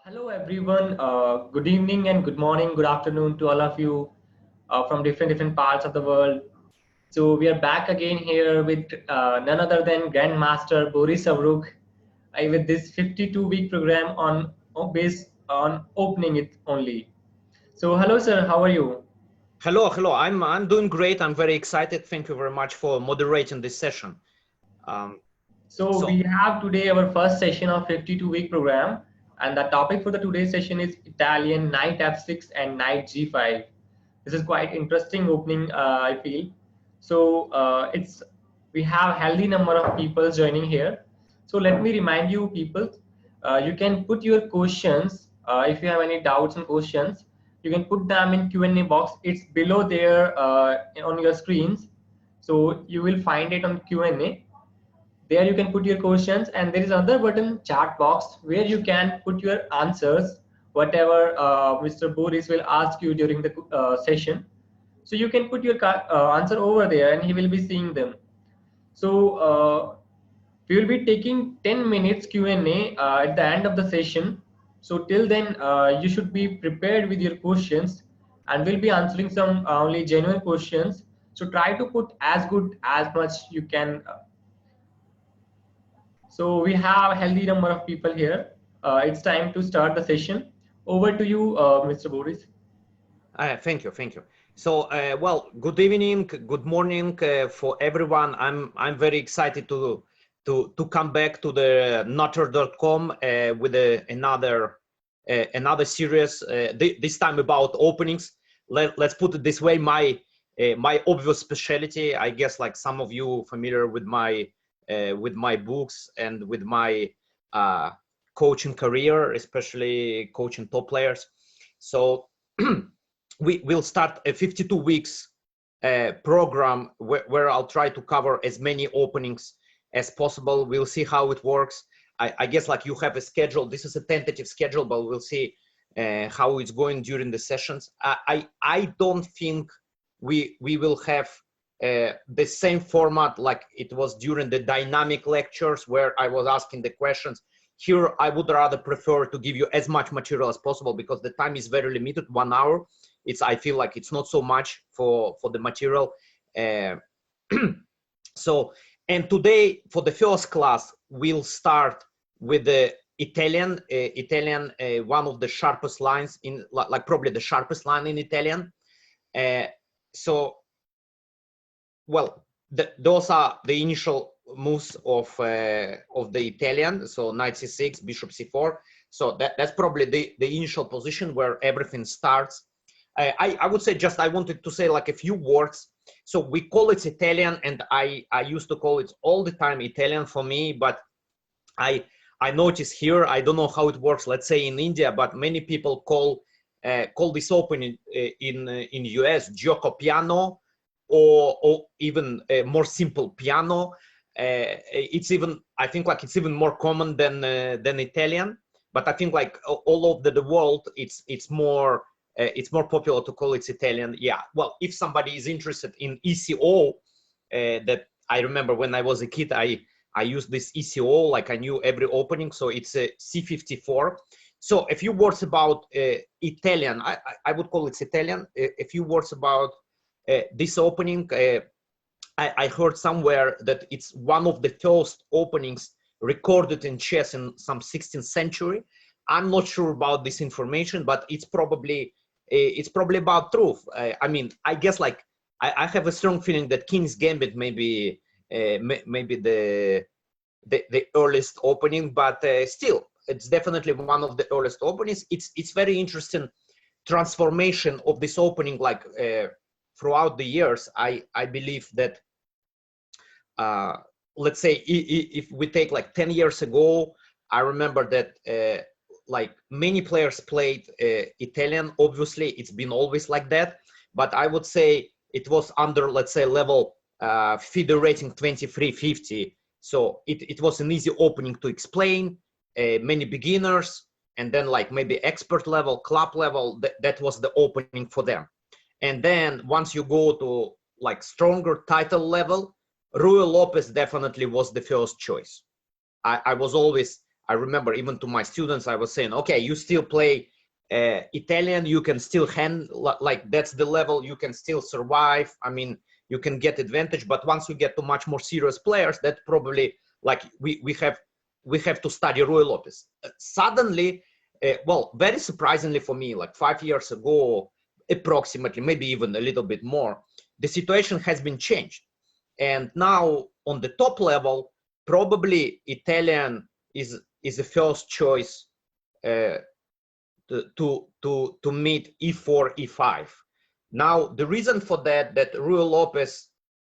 Hello, everyone. Good evening and good morning, good afternoon to all of you from different parts of the world. So we are back again here with none other than Grandmaster Boris Avrukh with this 52-week program based on opening it only. So hello, sir. How are you? Hello. I'm doing great. I'm very excited. Thank you very much for moderating this session. Um, So so we have today our first session of 52-week program, and the topic for the today's session is Italian Knight F6 and Knight G5. This is quite interesting opening, I feel. So it's we have healthy number of people joining here. So let me remind you, people, you can put your questions if you have any doubts and questions. You can put them in Q&A box. It's below there on your screens. So you will find it on Q&A. There you can put your questions, and there is another button, chat box, where you can put your answers, whatever Mr. Boris will ask you during the session. So you can put your answer over there and he will be seeing them. So we will be taking 10 minutes Q&A at the end of the session. So till then you should be prepared with your questions, and we'll be answering some only genuine questions. So try to put as good as much you can. So we have a healthy number of people here. It's time to start the session. Over to you, Mr. Boris. thank you. So well, good evening, good morning for everyone. I'm very excited to come back to the nutter.com with another series. This time about openings. Let's put it this way. My obvious specialty, I guess, like some of you familiar with my books and with my coaching career, especially coaching top players. So we will start a 52 weeks program where I'll try to cover as many openings as possible. We'll see how it works. I guess like you have a schedule. This is a tentative schedule, but we'll see how it's going during the sessions. I don't think we will have the same format like it was during the dynamic lectures where I was asking the questions. Here, I would rather prefer to give you as much material as possible because the time is very limited, 1 hour. I feel like it's not so much for the material. So, and today for the first class, we'll start with the Italian, one of the sharpest lines in, like probably the sharpest line in Italian. So, well, those are the initial moves of the Italian. So knight c6, bishop c4. So that's probably the initial position where everything starts. I would say just I wanted to say like a few words. So we call it Italian, and I used to call it all the time Italian for me, but I notice here, I don't know how it works, let's say in India, but many people call this opening in US gioco piano, or even more simple piano. It's even, I think like it's even more common than Italian, but I think like all over the world it's more popular to call it Italian. Yeah, well, if somebody is interested in ECO, that I remember when I was a kid, I used this ECO, like I knew every opening. So it's a C54. So a few words about Italian. I would call it Italian. A few words about this opening. I heard somewhere that it's one of the first openings recorded in chess in some 16th century. I'm not sure about this information, but it's probably about truth. I mean, I guess like I have a strong feeling that King's Gambit may be the earliest opening, but still, it's definitely one of the earliest openings. It's very interesting transformation of this opening, like throughout the years. I believe that let's say if we take like 10 years ago, I remember that like many players played Italian. Obviously, it's been always like that, but I would say it was under, let's say, level FIDE rating 2350. So it was an easy opening to explain. Many beginners, and then like maybe expert level, club level, that was the opening for them. And then once you go to like stronger title level, Ruy Lopez definitely was the first choice. I was always, I remember even to my students, I was saying, okay, you still play Italian, you can still handle, like that's the level you can still survive. I mean, you can get advantage, but once you get to much more serious players, that probably like we have to study Rui Lopez. Suddenly, well, very surprisingly for me, like 5 years ago, approximately, maybe even a little bit more, the situation has been changed. And now on the top level, probably Italian is the first choice to meet E4, E5. Now, the reason for that Rui Lopez,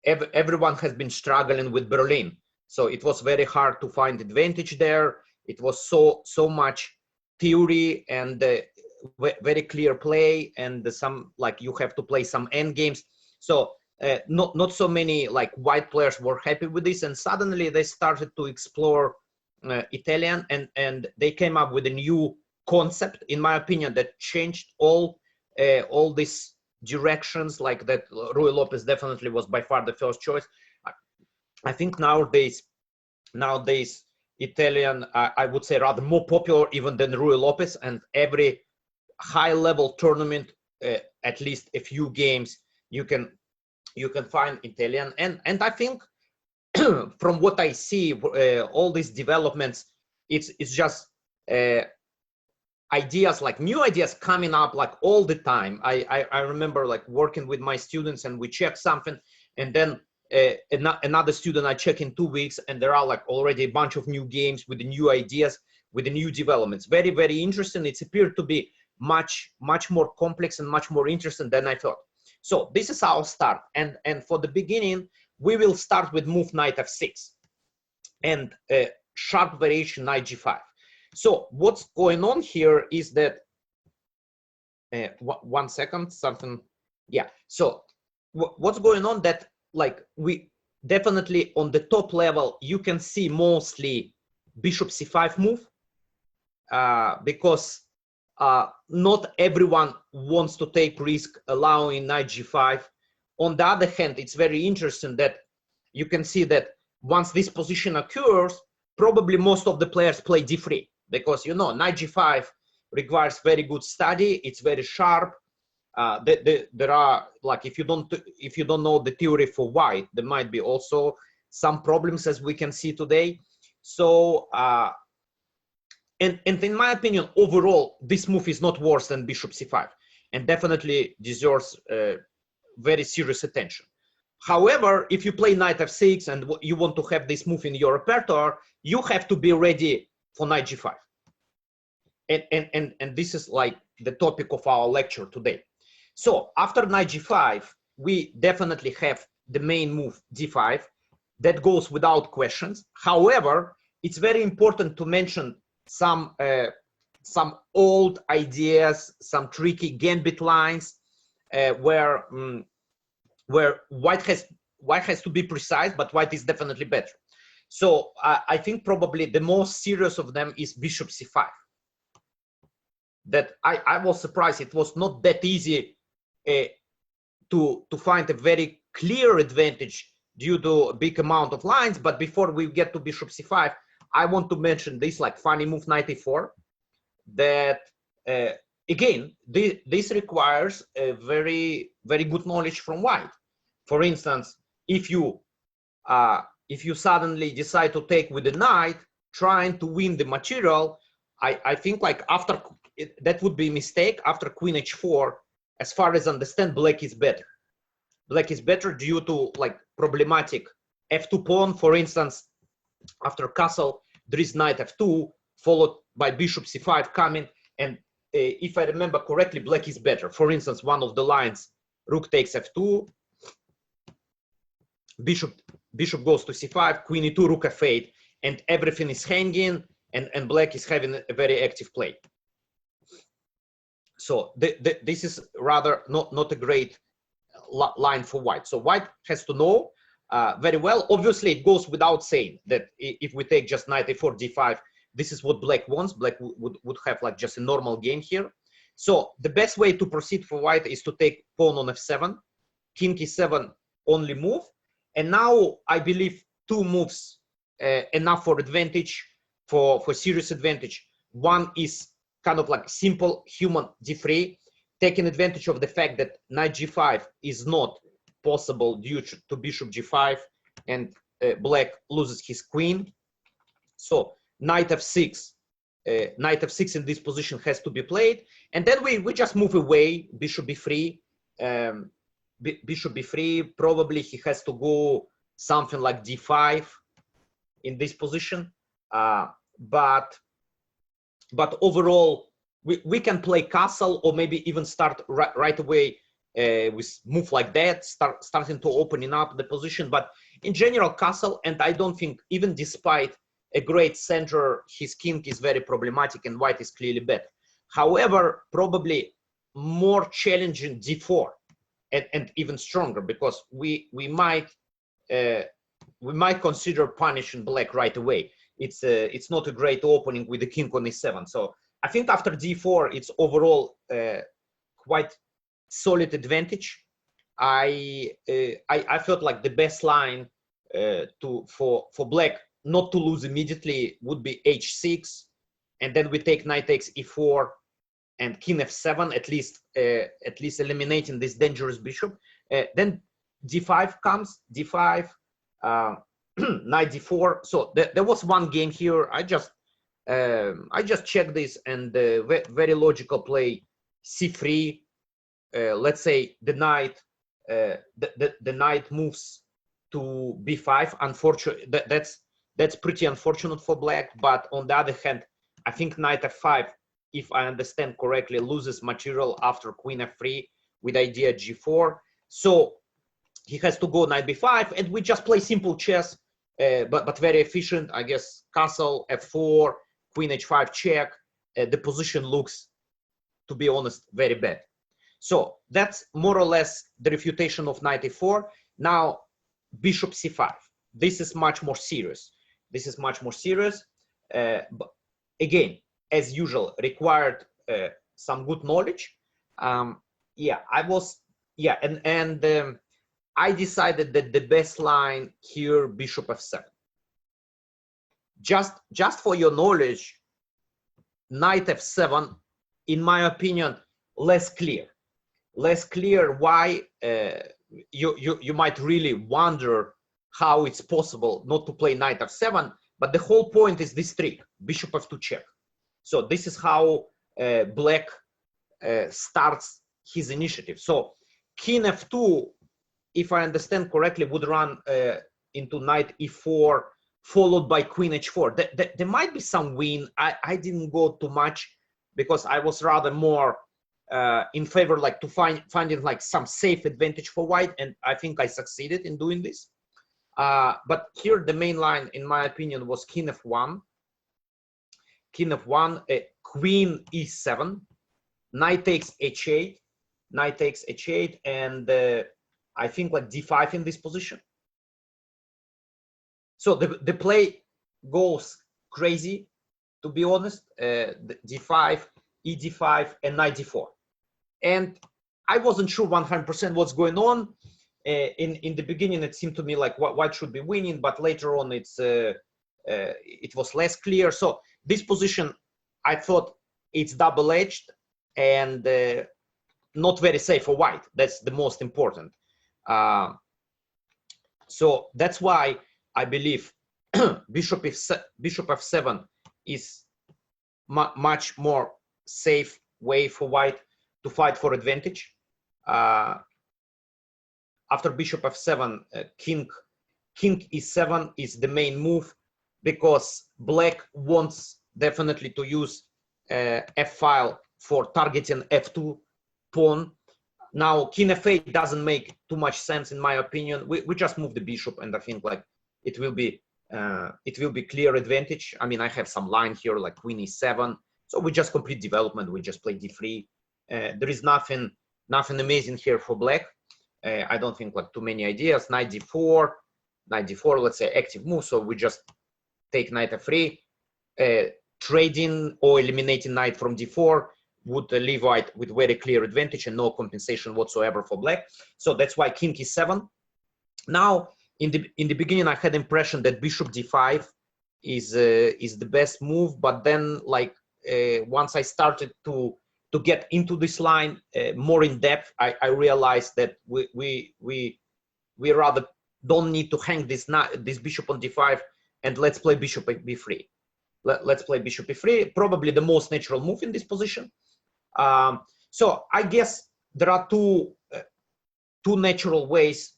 everyone has been struggling with Berlin. So it was very hard to find advantage there. It was so much theory and very clear play, and some like you have to play some end games. So not so many like white players were happy with this, and suddenly they started to explore Italian, and they came up with a new concept, in my opinion, that changed all these directions. Like that, Rui Lopez definitely was by far the first choice. I think nowadays Italian, I would say, rather more popular even than Rui Lopez, and every high-level tournament, at least a few games, you can find Italian, and I think from what I see, all these developments, it's just ideas, like new ideas coming up like all the time. I remember like working with my students, and we check something, and then another student I check in 2 weeks, and there are like already a bunch of new games with the new ideas, with the new developments. Very, very interesting. It's appeared to be much more complex and much more interesting than I thought. So this is our start, and for the beginning we will start with move knight f6 and sharp variation knight g5. So what's going on here is that 1 second, something, yeah. So what's going on, that like we definitely on the top level you can see mostly bishop c5 move, because not everyone wants to take risk allowing knight g5. On the other hand, it's very interesting that you can see that once this position occurs, probably most of the players play d3, because you know knight g5 requires very good study. It's very sharp. There are, like, if you don't know the theory for white, there might be also some problems, as we can see today. So and in my opinion, overall, this move is not worse than bishop c5, and definitely deserves very serious attention. However, if you play knight f6 and you want to have this move in your repertoire, you have to be ready for knight g5. And this is like the topic of our lecture today. So after knight g5, we definitely have the main move d5. That goes without questions. However, it's very important to mention some old ideas, some tricky gambit lines, where white has to be precise, but white is definitely better. So I think probably the most serious of them is bishop c5. That I was surprised it was not that easy to find a very clear advantage due to a big amount of lines. But before we get to bishop c5, I want to mention this like funny move knight e4, that again this requires a very good knowledge from white. For instance, if you suddenly decide to take with the knight, trying to win the material, I think like after that would be a mistake. After queen h4, as far as I understand, black is better. Black is better due to like problematic f2 pawn. For instance, after castle, there is knight f2 followed by bishop c5 coming, and if I remember correctly, black is better. For instance, one of the lines, rook takes f2, bishop goes to c5, queen e2, rook f8, and everything is hanging, and black is having a very active play. So this is rather not a great line for white. So white has to know very well. Obviously, it goes without saying that if we take just knight a4, d5, this is what black wants. Black would have like just a normal game here. So the best way to proceed for white is to take pawn on f7, king e7 only move. And now I believe two moves enough for advantage. for serious advantage. One is kind of like simple human d3, taking advantage of the fact that knight g5 is not possible due to bishop g5, and black loses his queen. So knight f6, knight f6 in this position has to be played, and then we just move away, bishop b3, bishop b3. Probably he has to go something like d5 in this position, but overall we can play castle, or maybe even start right away with move like that, starting to opening up the position. But in general, castle, and I don't think, even despite a great center, his king is very problematic and white is clearly better. However, probably more challenging d4, and even stronger, because we might consider punishing black right away. It's not a great opening with the king on e7. So I think after d4, it's overall quite solid advantage. I felt like the best line for black not to lose immediately would be h6, and then we take knight takes e4 and king f7, at least eliminating this dangerous bishop. Then d5 comes, d5, knight d4. So there was one game here. I just checked this, and very logical play c3. Let's say the knight moves to b5. Unfortunately, that's pretty unfortunate for black. But on the other hand, I think knight f5, if I understand correctly, loses material after queen f3 with idea g4. So he has to go knight b5, and we just play simple chess, but very efficient. I guess castle f4, queen h5 check. The position looks, to be honest, very bad. So that's more or less the refutation of knight e4. Now bishop c5. This is much more serious. But again, as usual, required some good knowledge. I decided that the best line here, bishop f7. Just for your knowledge, knight f7, in my opinion, less clear. Why? You might really wonder how it's possible not to play knight f7, but the whole point is this trick, bishop f2 check. So this is how black starts his initiative. So king f2, if I understand correctly, would run into knight e4, followed by queen h4. There might be some win. I didn't go too much, because I was rather more in favor like to finding like some safe advantage for white, and I think I succeeded in doing this. But here the main line, in my opinion, was king f1, queen e7, knight takes h8, and I think like d5 in this position. So the play goes crazy, to be honest. D5, e5, and knight d4. And I wasn't sure 100% what's going on. In the beginning, it seemed to me like white should be winning, but later on, it was less clear. So this position, I thought it's double-edged and not very safe for white. That's the most important. So that's why I believe bishop f7 is much more safe way for white to fight for advantage. After bishop f7, king e7 is the main move, because black wants definitely to use f-file for targeting f2 pawn. Now king f8 doesn't make too much sense in my opinion. We just move the bishop, and I think like it will be clear advantage. I mean, I have some line here like queen e7, so we just complete development. We just play d3. There is nothing amazing here for black. I don't think like too many ideas. Knight d4, let's say active move. So we just take knight f3, trading or eliminating knight from d4 would leave white with very clear advantage and no compensation whatsoever for black. So that's why king e7. Now in the beginning, I had the impression that bishop d5 is the best move. But then, like, once I started to get into this line more in depth, I realized that we rather don't need to hang this bishop on d5, and let's play bishop b3. Let's play bishop e3, probably the most natural move in this position. So I guess there are two natural ways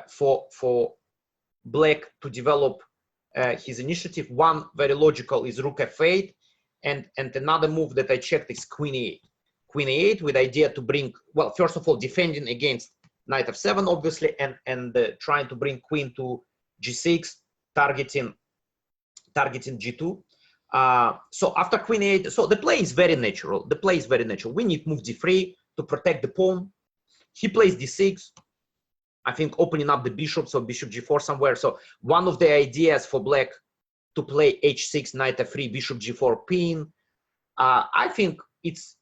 for Black to develop his initiative. One very logical is rook f8, and another move that I checked is queen e8. Queen e8 with the idea to bring, well, first of all, defending against knight f7, obviously, and trying to bring queen to g6, targeting g2. So after queen e8, so the play is very natural. The play is very natural. We need move d3 to protect the pawn. He plays d6, I think, opening up the bishop, so bishop g4 somewhere. So one of the ideas for Black to play h6, knight f3, bishop g4 pin, I think it's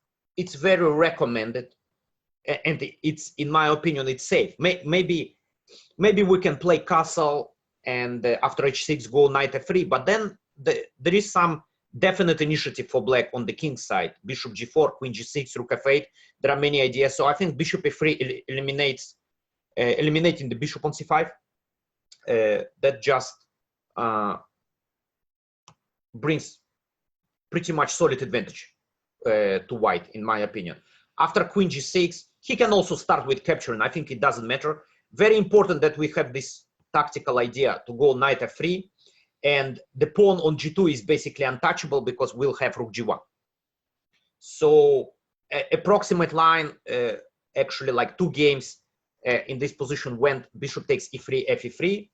very recommended, and it's, in my opinion, it's safe. Maybe we can play castle and after h6 go knight f3, but then there is some definite initiative for Black on the king side. Bishop g4, queen g6, rook f8. There are many ideas. So I think bishop f3 eliminates eliminating the bishop on c5. That just brings pretty much solid advantage to white, in my opinion. After queen g6, he can also start with capturing. I think it doesn't matter. Very important that we have this tactical idea to go knight f3, and the pawn on g2 is basically untouchable because we'll have rook g1. So approximate line, actually like 2 games in this position went bishop takes e3, fe3,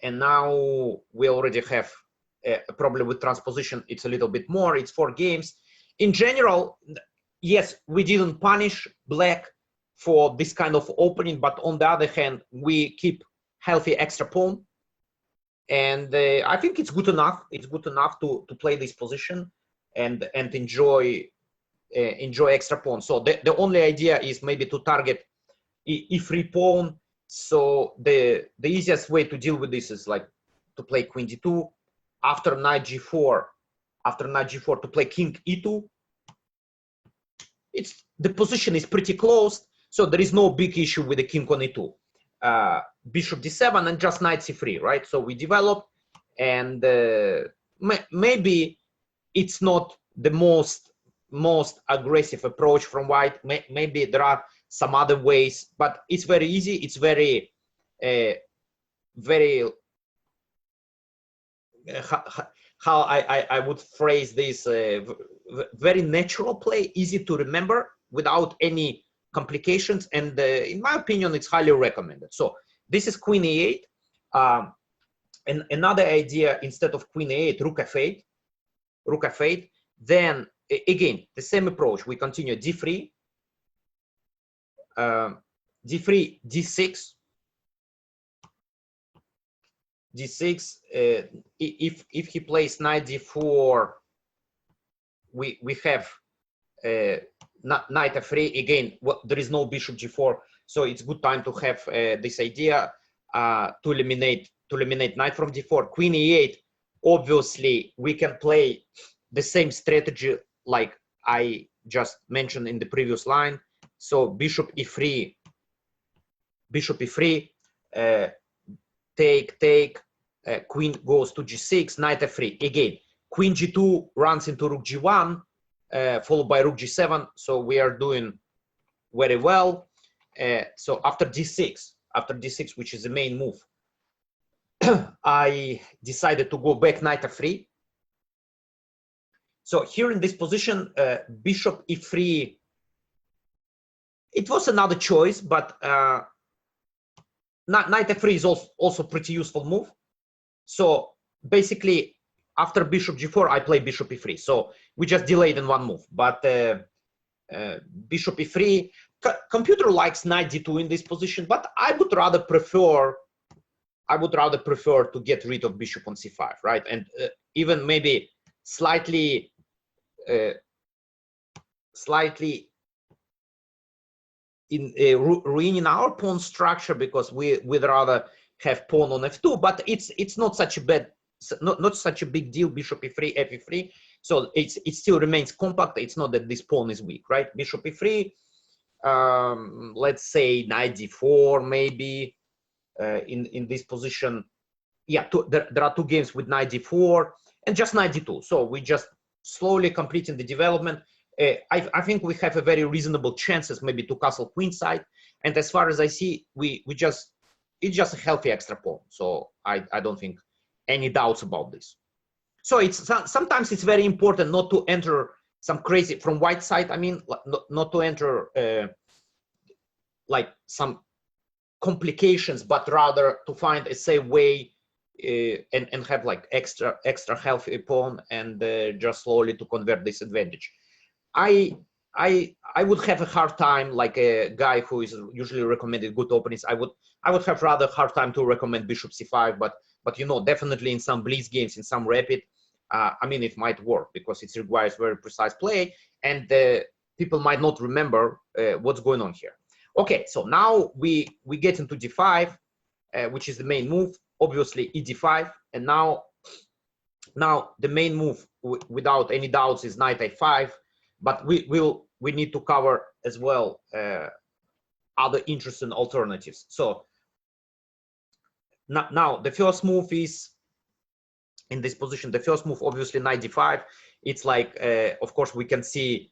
and now we already have a problem with transposition. It's a little bit more, it's 4 games. In general, yes, we didn't punish Black for this kind of opening, but on the other hand, we keep healthy extra pawn. And I think it's good enough. It's good enough to play this position and enjoy extra pawn. So the only idea is maybe to target e3 pawn. So the easiest way to deal with this is like to play queen d2, after knight g4, to play king e2. The position is pretty closed, so there is no big issue with the king on e2. Bishop d7 and just knight c3, right? So we develop, and maybe it's not the most aggressive approach from white. Maybe there are some other ways, but it's very easy. It's very how I would phrase this, very natural play, easy to remember without any complications, and in my opinion, it's highly recommended. So this is queen e8, and another idea, instead of queen e8, rook f8. Then again, the same approach. We continue d3, d3, d6, if he plays knight d4, we have knight f3 again. Well, there is no bishop g4, so it's good time to have this idea to eliminate knight from d4. Queen e8, obviously we can play the same strategy like I just mentioned in the previous line. So bishop e3, take, queen goes to g6, knight f3. Again, queen g2 runs into rook g1, followed by rook g7. So we are doing very well. So after d6, which is the main move, I decided to go back knight f3. So here in this position, bishop e3, it was another choice, but knight f3 is also pretty useful move. So basically, after bishop g4, I play bishop e3. So we just delayed in one move. But bishop e3, computer likes knight d2 in this position, but I would rather prefer to get rid of bishop on c5, right? And even maybe slightly in ruining our pawn structure, because we'd rather have pawn on f2, but it's not such a bad not such a big deal. Bishop e3, f3. So it still remains compact. It's not that this pawn is weak, right? Bishop e3. Let's say knight d4 maybe in this position. Yeah, there are two games with knight d4 and just knight d2. So we just slowly completing the development. I think we have a very reasonable chances maybe to castle queenside. And as far as I see, it's just a healthy extra pawn. So I don't think any doubts about this. So sometimes it's very important not to enter some crazy from white side. I mean, not to enter like some complications, but rather to find a safe way and have like extra healthy pawn and just slowly to convert this advantage. I would have a hard time, like a guy who is usually recommended good openings. I would have rather hard time to recommend bishop c5, but you know, definitely in some blitz games, in some rapid, I mean, it might work because it requires very precise play, and people might not remember what's going on here. Okay, so now we get into d5, which is the main move. Obviously, ed5, and now the main move without any doubts is knight a5. But we need to cover as well other interesting alternatives. So now the first move is in this position. The first move, obviously, knight d5. It's like, of course, we can see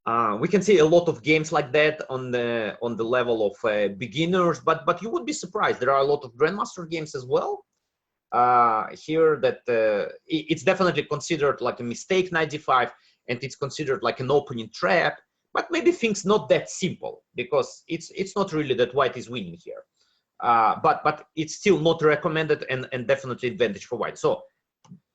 a lot of games like that on the level of beginners. But you would be surprised. There are a lot of grandmaster games as well. Here that it's definitely considered like a mistake, knight d5. And it's considered like an opening trap, but maybe things not that simple because it's not really that white is winning here. But it's still not recommended and definitely advantage for white. So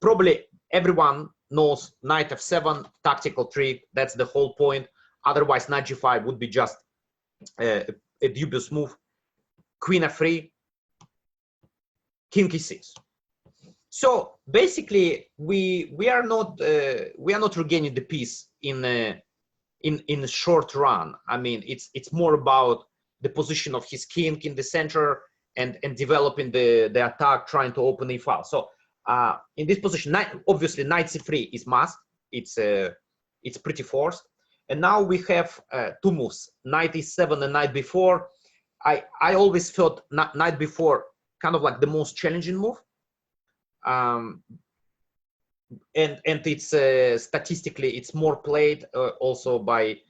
probably everyone knows knight f7, tactical trick. That's the whole point. Otherwise, knight g5 would be just a dubious move. Queen f3, king e6. So basically, we are not regaining the piece in a short run. I mean, it's more about the position of his king in the center and developing the attack, trying to open a file. So in this position, obviously knight c3 is must. It's pretty forced. And now we have two moves: knight e7 and knight b4. I always felt knight b4 kind of like the most challenging move. And it's statistically it's more played also by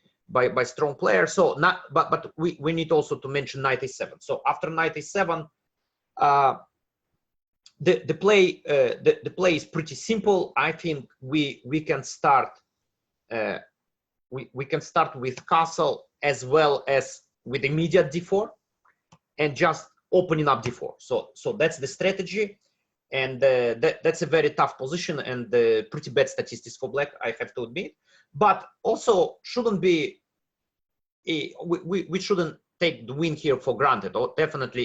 strong players. So but we need also to mention knight a7. So after knight a7, the play is pretty simple. I think we can start we can start with castle as well as with immediate d4 and just opening up d4. So that's the strategy. And that's a very tough position and pretty bad statistics for black, I have to admit. But also shouldn't be, we shouldn't take the win here for granted. Or definitely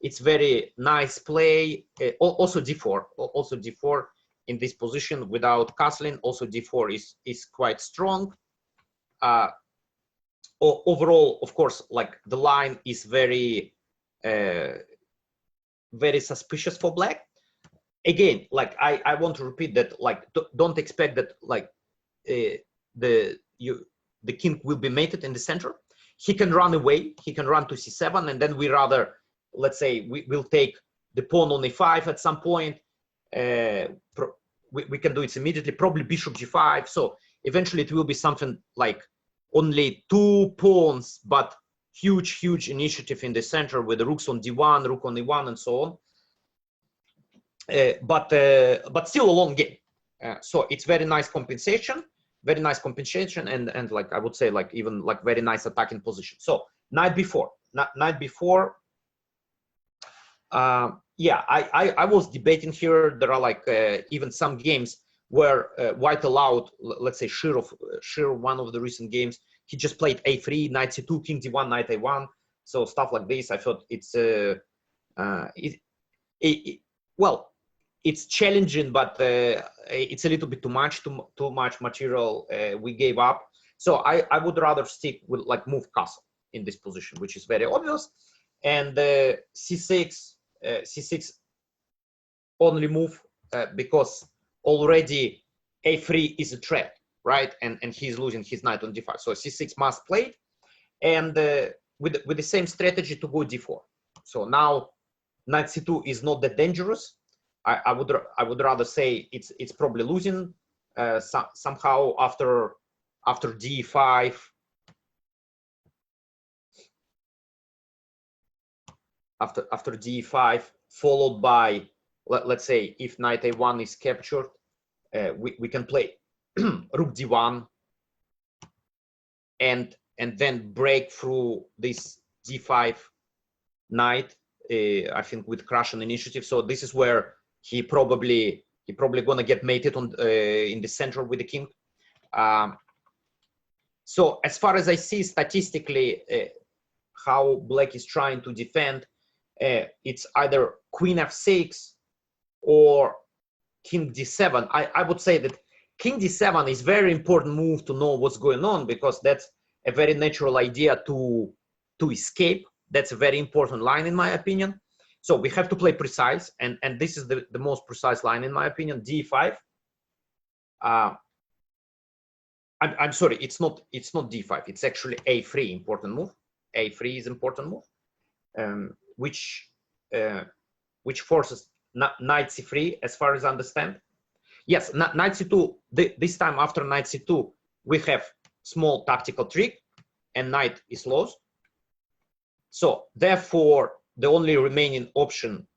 it's very nice play. Also d4 in this position without castling. Also d4 is quite strong. Overall, of course, like the line is very suspicious for black. Again, like I want to repeat that, like don't expect that like the king will be mated in the center. He can run away, he can run to c7, and then we rather, let's say, we'll take the pawn on a5 at some point. We can do it immediately, probably bishop g5. So eventually it will be something like only two pawns, but huge initiative in the center with the rooks on d1, rook on e1, and so on. But still a long game. So it's very nice compensation, and like I would say, like even like very nice attacking position. So knight b4. Yeah, I was debating here. There are like even some games where white allowed, let's say Shir, one of the recent games, he just played a3, knight c2, king d1, knight a1. So stuff like this, I thought it's well, it's challenging, but it's a little bit too much material we gave up. So I would rather stick with like move castle in this position, which is very obvious. And c6 only move because already a3 is a threat, right? And he's losing his knight on d5. So c6 must play, and with the same strategy to go d4. So now knight c2 is not that dangerous. I would rather say it's probably losing somehow after d5. After d5, followed by, let's say, if knight a1 is captured, we can play rook d1 and then break through this d5 knight, I think with Russian initiative. So this is where he probably gonna get mated on in the center with the king. So as far as I see statistically, how black is trying to defend, it's either queen f6 or king d7. I would say that king d7 is very important move to know what's going on, because that's a very natural idea to escape. That's a very important line in my opinion. So we have to play precise, and this is the most precise line in my opinion. d5. I'm sorry, it's not d5. It's actually a3, important move. a3 is important move, which forces knight c3, as far as I understand. Yes, knight c2. This time after knight c2, we have small tactical trick, and knight is lost. So therefore, the only remaining option,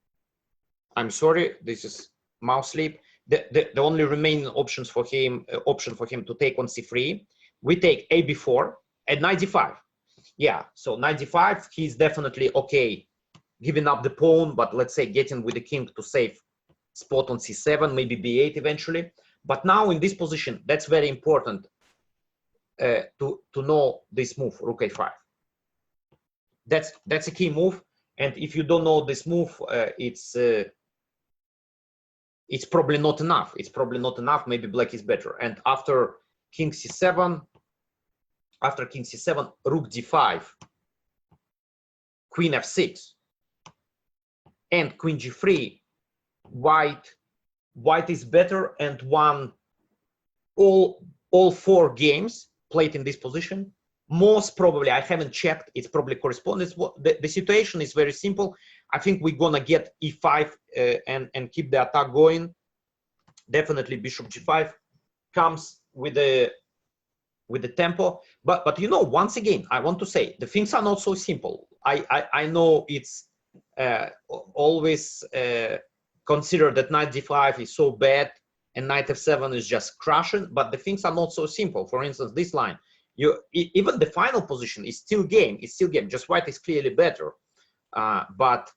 I'm sorry, this is mouse sleep. The only remaining options for him, to take on c3, we take a b4 and knight d5. Yeah, so knight d5, he's definitely okay giving up the pawn, but let's say getting with the king to save spot on c7, maybe b8 eventually. But now in this position, that's very important to know this move, rook a5. That's a key move, and if you don't know this move, it's probably not enough. It's probably not enough. Maybe black is better. And after king c7, rook d5, queen f6, and queen g3, white is better and won all 4 games played in this position. Most probably, I haven't checked, it's probably correspondence. The situation is very simple. I think we're gonna get e5 and keep the attack going. Definitely bishop g5 comes with the tempo. But you know, once again, I want to say the things are not so simple. I know it's always considered that knight d5 is so bad and knight f7 is just crushing, but the things are not so simple. For instance, this line, even the final position is still game. It's still game. Just white is clearly better, but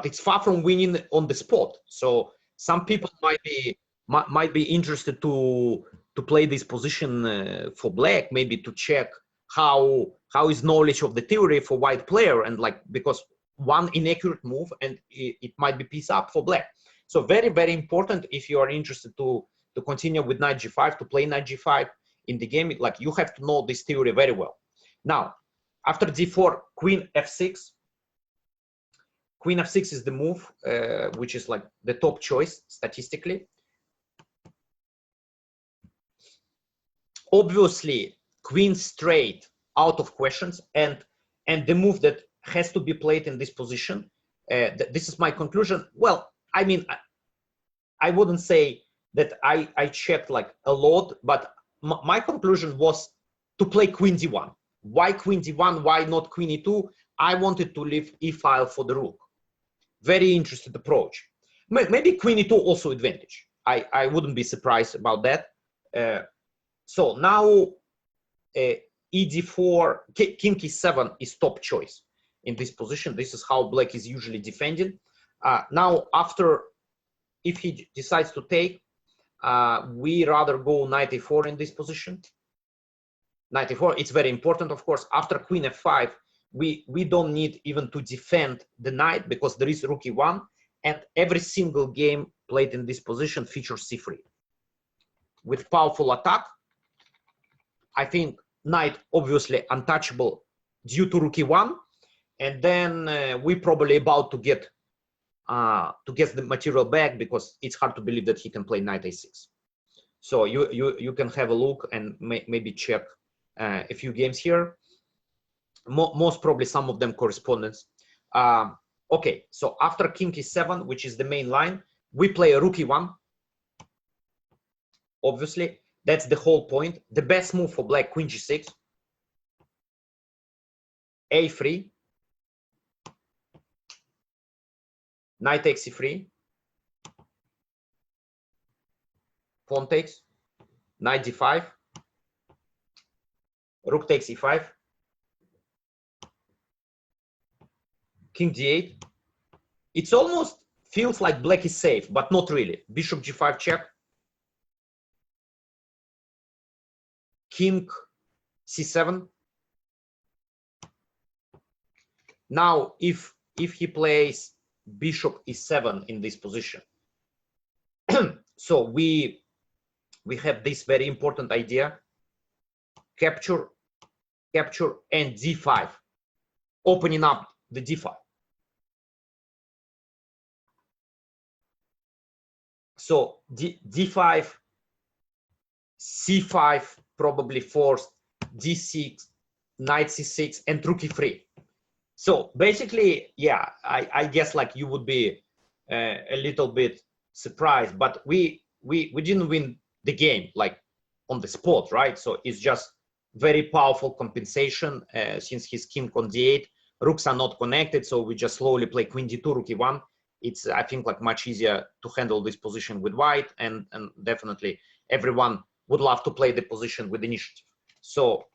it's far from winning on the spot. So some people might be interested to play this position for black, maybe to check how is knowledge of the theory for white player, and like, because one inaccurate move and it might be piece up for black. So very, very important, if you are interested to continue with knight g5, to play knight g5 in the game, like, you have to know this theory very well. Now, after d4, queen f6. Queen f6 is the move, which is like the top choice statistically. Obviously, queen straight out of questions, and the move that has to be played in this position. This is my conclusion. Well, I mean, I wouldn't say that I checked like a lot, but my conclusion was to play queen d1. Why queen d1? Why not queen e2? I wanted to leave e file for the rook. Very interesting approach. Maybe queen e2 also advantage. I wouldn't be surprised about that. So now ed4, king e7 is top choice in this position. This is how black is usually defending. Now, after, if he decides to take, we rather go knight a4 in this position. Knight a4, it's very important, of course. After queen f5, we don't need even to defend the knight, because there is rook e1, and every single game played in this position features c3. With powerful attack, I think knight obviously untouchable due to rook e1, and then we probably about to get to get the material back, because it's hard to believe that he can play knight a6. So you can have a look and maybe check a few games here. Most probably some of them correspondence. Okay, so after king e7, which is the main line, we play a rook e1. Obviously, that's the whole point. The best move for black, queen g6, a3, knight takes e3, pawn takes, knight d5, rook takes e5, king d8. It's almost feels like black is safe, but not really. Bishop g5 check, king c7. Now, if he plays bishop e7 in this position, so we have this very important idea: capture, and d5, opening up the d5. So d5, c5 probably forced, d6, knight c6, and rook e3. So basically, yeah, I guess like you would be a little bit surprised, but we didn't win the game like on the spot, right? So it's just very powerful compensation since he's king on d8. Rooks are not connected, so we just slowly play queen d2, rook e1. It's, I think, like much easier to handle this position with white, and definitely everyone would love to play the position with initiative. So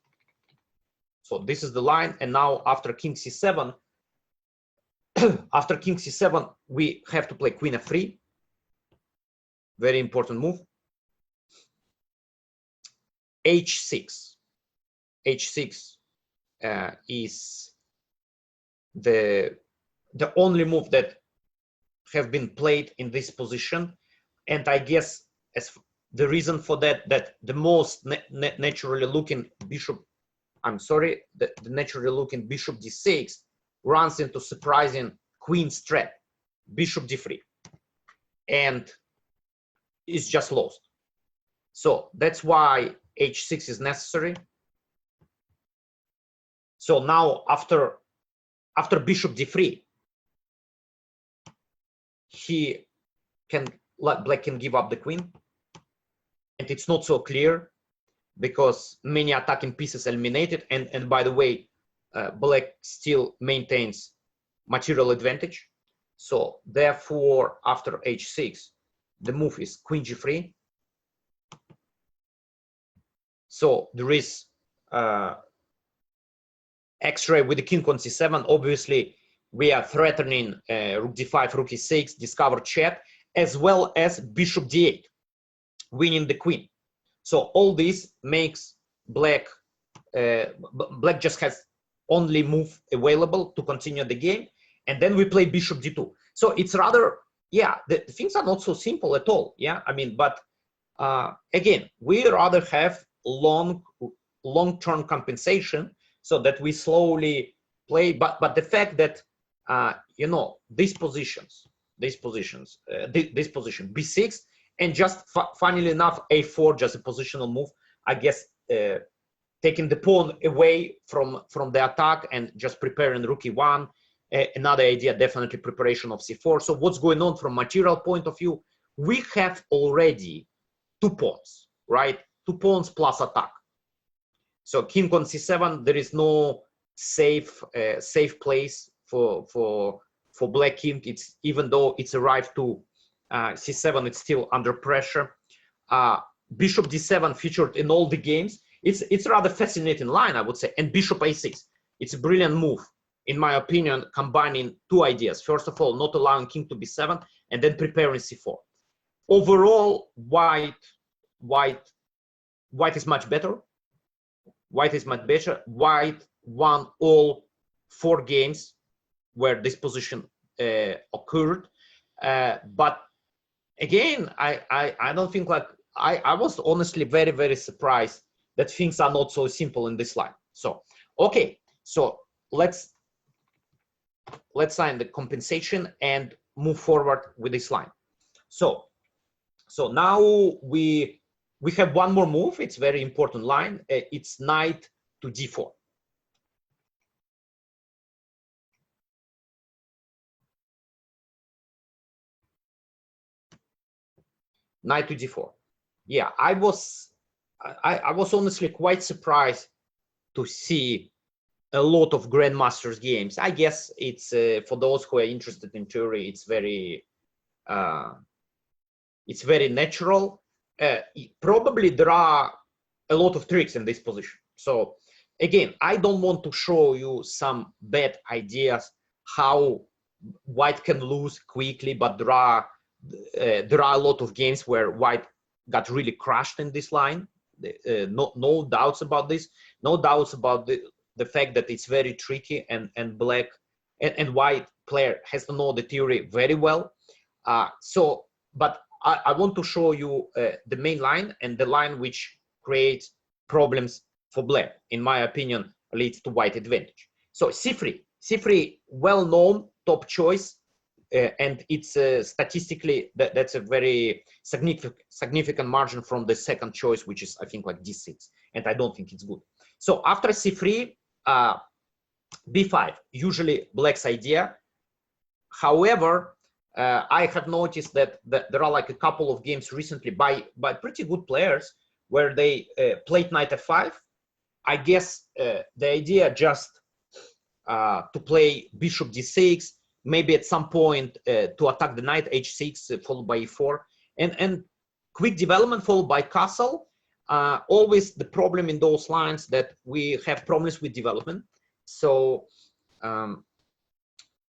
this is the line, and now after king c7, after king c7, we have to play queen f3. Very important move. h6. h6 is the only move that have been played in this position, and I guess as the reason for that the most naturally looking bishop, I'm sorry, the naturally looking bishop d6 runs into surprising queen trap, bishop d3, and is just lost. So that's why h6 is necessary. So now after bishop d3, black can give up the queen, and it's not so clear because many attacking pieces eliminated, and by the way, black still maintains material advantage. So therefore, after h6, the move is queen g3. So there is X-ray with the king on c7. Obviously, we are threatening rook d5, rook e6, discover check, as well as bishop d8, winning the queen. So all this makes black black just has only move available to continue the game, and then we play bishop d2. So it's rather, yeah, the things are not so simple at all. Yeah, I mean, but again, we rather have long-term compensation so that we slowly play. But the fact that you know, these positions, this position b6, and just funnily enough a4, just a positional move, I guess, taking the pawn away from the attack and just preparing rook e1. Another idea, definitely preparation of c4. So what's going on from material point of view? We have already 2 pawns, right? 2 pawns plus attack. So king on c7, there is no safe place for black king. It's, even though it's arrived to c7, it's still under pressure. Bishop d7 featured in all the games. It's a rather fascinating line, I would say. And bishop a6, it's a brilliant move, in my opinion, combining 2 ideas. First of all, not allowing king to b7, and then preparing c4. Overall, white is much better. White is much better. White won all 4 games where this position occurred. But again, I don't think, like, I was honestly very, very surprised that things are not so simple in this line. So, okay, so let's sign the compensation, and move forward with this line. So now we have one more move. It's very important line. It's knight to d4. Knight to d4. Yeah, I was honestly quite surprised to see a lot of grandmasters games. I guess it's for those who are interested in theory, it's very natural. Probably there are a lot of tricks in this position. So again, I don't want to show you some bad ideas how white can lose quickly, but there are a lot of games where white got really crushed in this line. No doubts about this. No doubts about the fact that it's very tricky, and black and white player has to know the theory very well. But I want to show you the main line, and the line which creates problems for black, in my opinion, leads to white advantage. So c3, well-known top choice, and it's statistically that's a very significant margin from the second choice, which is I think like d6, and I don't think it's good. So after c3, b5, usually black's idea. However, I have noticed that there are like a couple of games recently by pretty good players where they played knight f5. I guess the idea just to play bishop d6, maybe at some point to attack the knight h6 followed by e4, and quick development followed by castle. Always the problem in those lines that we have problems with development. So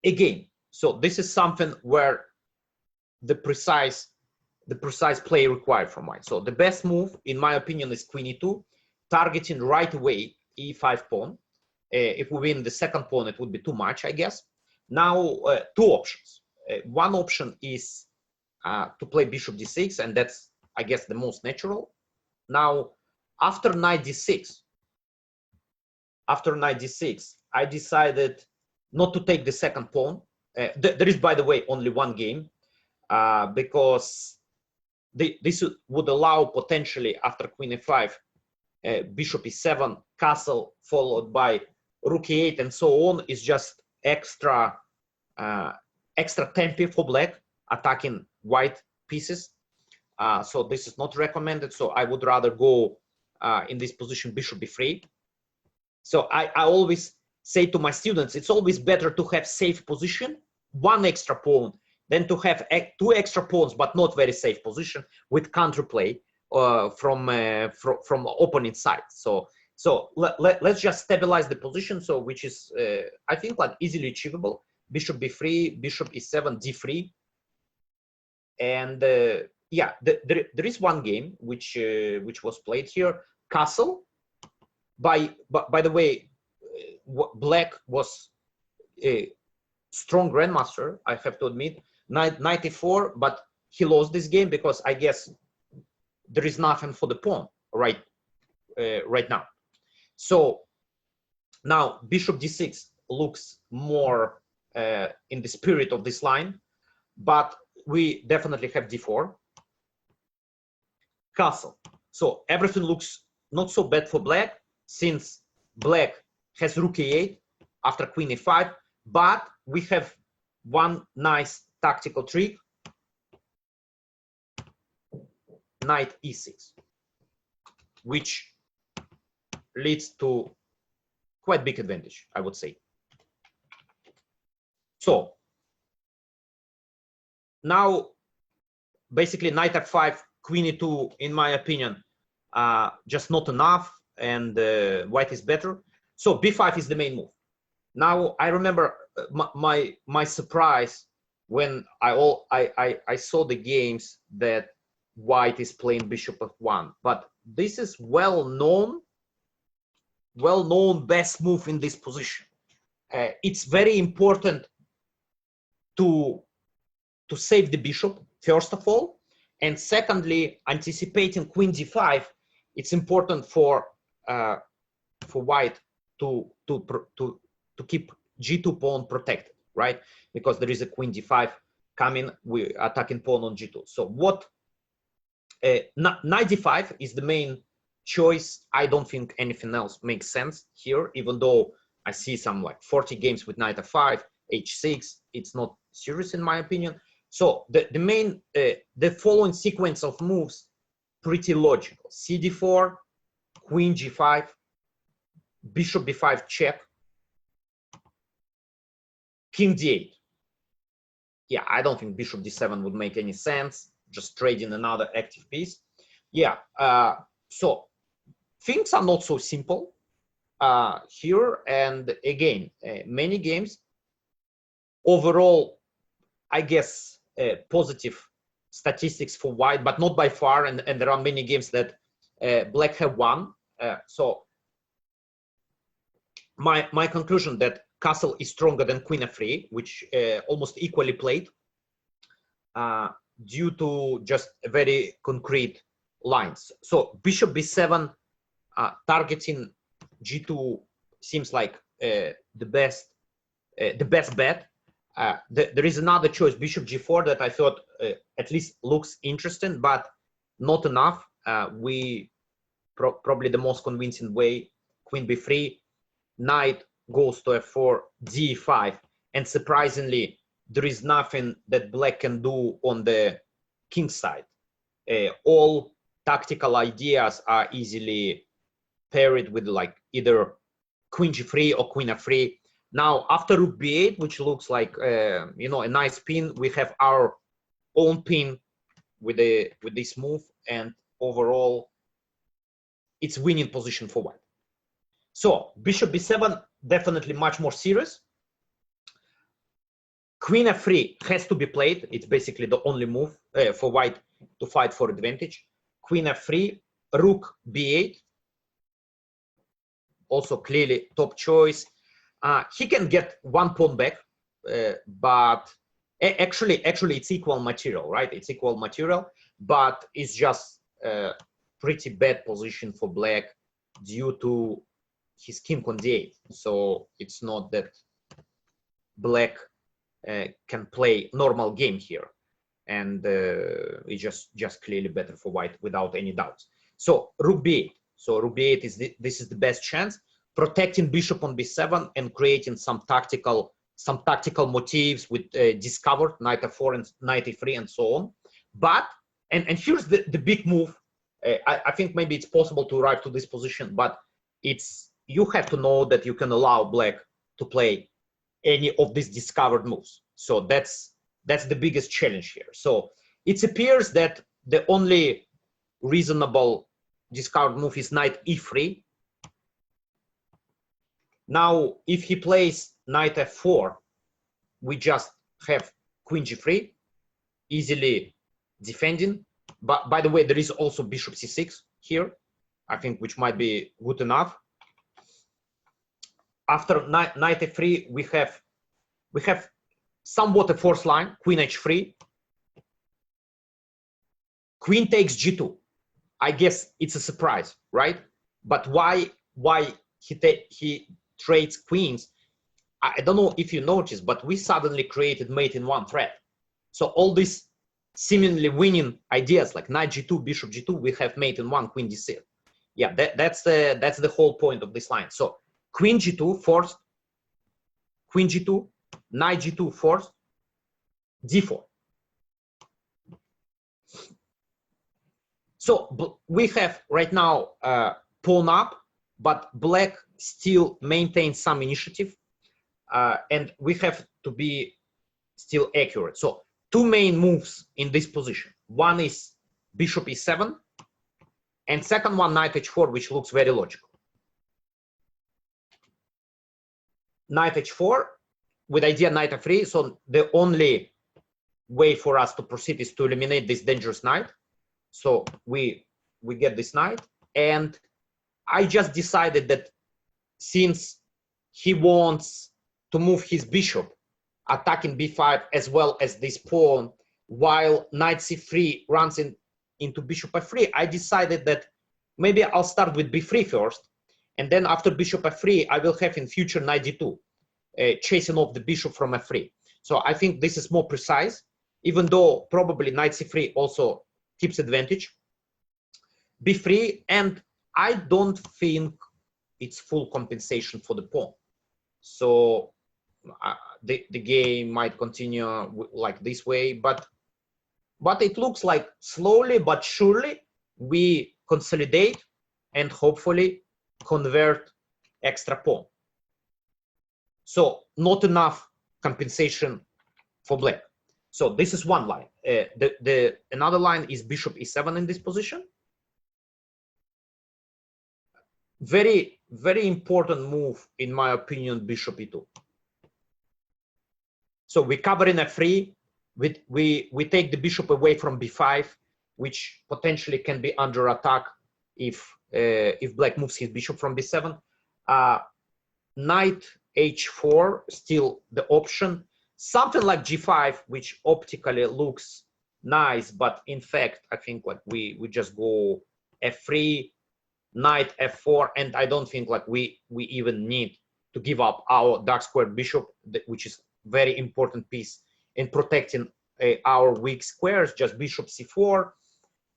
again, so this is something where the precise play required from white. So the best move, in my opinion, is queen e2, targeting right away e5 pawn. If we win the second pawn, it would be too much, I guess. Now, two options. One option is to play bishop d6, and that's, I guess, the most natural. Now, after knight d6, I decided not to take the second pawn. There is, by the way, only one game, because this would allow potentially after queen e5, bishop e7, castle, followed by rook e8, and so on, is just extra tempi for black attacking white pieces. So this is not recommended. So I would rather go in this position bishop b3. So I always say to my students, it's always better to have safe position, one extra pawn, than to have two extra pawns but not very safe position with counterplay from opponent side. So let's just stabilize the position. So which is I think like easily achievable. Bishop b3, bishop e7, d3, and yeah, there is one game which was played here, castle. By the way, black was a strong grandmaster, I have to admit, knight e4, but he lost this game because I guess there is nothing for the pawn right now. So now bishop d6 looks more in the spirit of this line, but we definitely have d4, castle. So everything looks not so bad for black, since black has rook e8 after queen e5, but we have one nice tactical trick, knight e6, which leads to quite big advantage, I would say. So now basically knight f5, queen e2, in my opinion, just not enough, and white is better. So b5 is the main move. Now I remember my surprise when I saw the games that white is playing bishop f1, but this is well-known best move in this position. It's very important to save the bishop, first of all, and secondly, anticipating queen d5. It's important for white to keep g2 pawn protected, right? Because there is a queen d5 coming, we attacking pawn on g2. So what, knight d5 is the main choice. I don't think anything else makes sense here, even though I see some like 40 games with knight f5, h6. It's not serious in my opinion. So the main, the following sequence of moves, pretty logical. cd4, queen g5, bishop b5 check, king d8. Yeah, I don't think bishop d7 would make any sense. Just trading another active piece. Yeah, so things are not so simple here. And again, many games. Overall, I guess positive statistics for white, but not by far. And there are many games that black have won. So my conclusion that castle is stronger than queen f3, which almost equally played due to just very concrete lines. So bishop b7 targeting g2 seems like the best bet. There is another choice, bishop g4, that I thought at least looks interesting, but not enough. Probably the most convincing way, queen b3, knight goes to f4, d5, and surprisingly, there is nothing that black can do on the king side. All tactical ideas are easily paired with like either queen g3 or queen f3. Now, after rook b8, which looks like you know, a nice pin, we have our own pin with this move, and overall, it's winning position for white. So bishop b7 definitely much more serious. Queen f3 has to be played. It's basically the only move for white to fight for advantage. Queen f3, rook b8, also clearly top choice. He can get one pawn back, but actually it's equal material, right? It's equal material, but it's just a pretty bad position for black due to his king on d8. So it's not that black can play normal game here, and it's just clearly better for white without any doubts. So rook b8. So rook b8 is this is the best chance, protecting bishop on b7 and creating some tactical motifs with discovered knight f4 and knight e3 and so on. But and here's the big move. I think maybe it's possible to arrive to this position, but you have to know that you can allow black to play any of these discovered moves. So that's the biggest challenge here. So it appears that the only reasonable discovered move is knight e3. Now, if he plays knight f4, we just have queen g3, easily defending. But by the way, there is also bishop c6 here, I think, which might be good enough. After knight f3, we have somewhat a fourth line, queen h3. Queen takes g2. I guess it's a surprise, right? But why he trades queens? I don't know if you noticed, but we suddenly created mate in one thread. So all these seemingly winning ideas like knight g2, bishop g2, we have mate in one, queen d6. Yeah, that's the whole point of this line. So queen g2 forced, queen g2, knight g2 forced, d4. So we have right now pawn up, but black still maintains some initiative, and we have to be still accurate. So two main moves in this position. One is bishop e7, and second one knight h4, which looks very logical. Knight h4 with idea knight f3. So the only way for us to proceed is to eliminate this dangerous knight. So we get this knight, and I just decided that since he wants to move his bishop, attacking b5 as well as this pawn, while knight c3 runs into bishop f3, I decided that maybe I'll start with b3 first, and then after bishop f3, I will have in future knight d2, chasing off the bishop from f3. So I think this is more precise. even though probably knight c3 also keeps advantage. b3, and I don't think it's full compensation for the pawn. So the game might continue like this way, but it looks like slowly but surely we consolidate and hopefully convert extra pawn. So not enough compensation for black. So this is one line. Another line is bishop e7 in this position. Very, very important move, in my opinion, bishop e2. So we cover in f3. We take the bishop away from b5, which potentially can be under attack if black moves his bishop from b7. Knight h4 still the option. Something like g5, which optically looks nice, but in fact I think like we just go f3, knight f4, and I don't think like we even need to give up our dark squared bishop, which is very important piece in protecting our weak squares. Just bishop c4,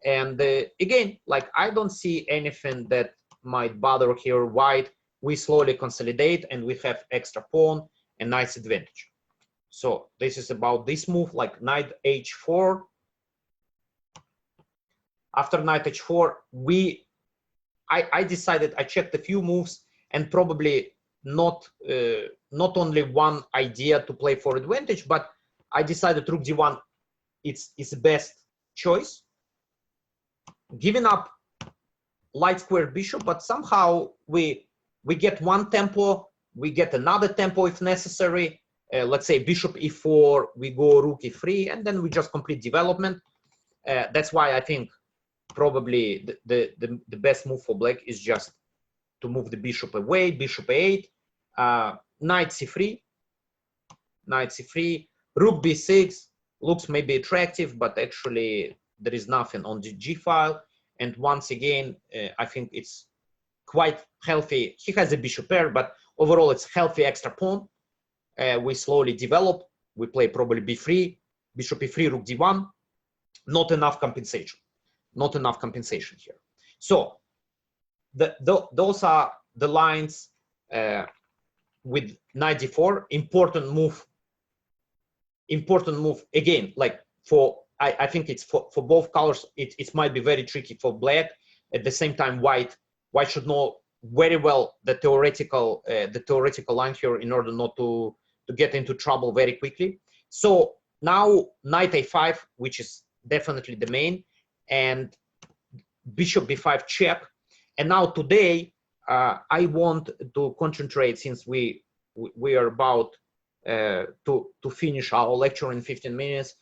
and again, like I don't see anything that might bother here white. We slowly consolidate and we have extra pawn and nice advantage. So this is about this move, like knight h4. After knight h4, I decided, I checked a few moves, and probably not only one idea to play for advantage, but I decided rook d1 is the best choice. Giving up light square bishop, but somehow we get one tempo, we get another tempo if necessary. Let's say bishop e4, we go rook e3, and then we just complete development. That's why I think probably the best move for black is just to move the bishop away, bishop a8, knight c3, rook b6 looks maybe attractive, but actually there is nothing on the g file. And once again, I think it's quite healthy. He has a bishop pair, but overall it's healthy extra pawn. We slowly develop. We play probably b3, bishop e3, rook d1. Not enough compensation. Not enough compensation here. So those are the lines with knight d4. Important move. Important move again. Like for I think it's for both colors. It might be very tricky for black. At the same time, white should know very well the theoretical line here in order not to get into trouble very quickly. So now knight a5, which is definitely the main, and bishop b5 check. And now today I want to concentrate, since we are about to finish our lecture in 15 minutes.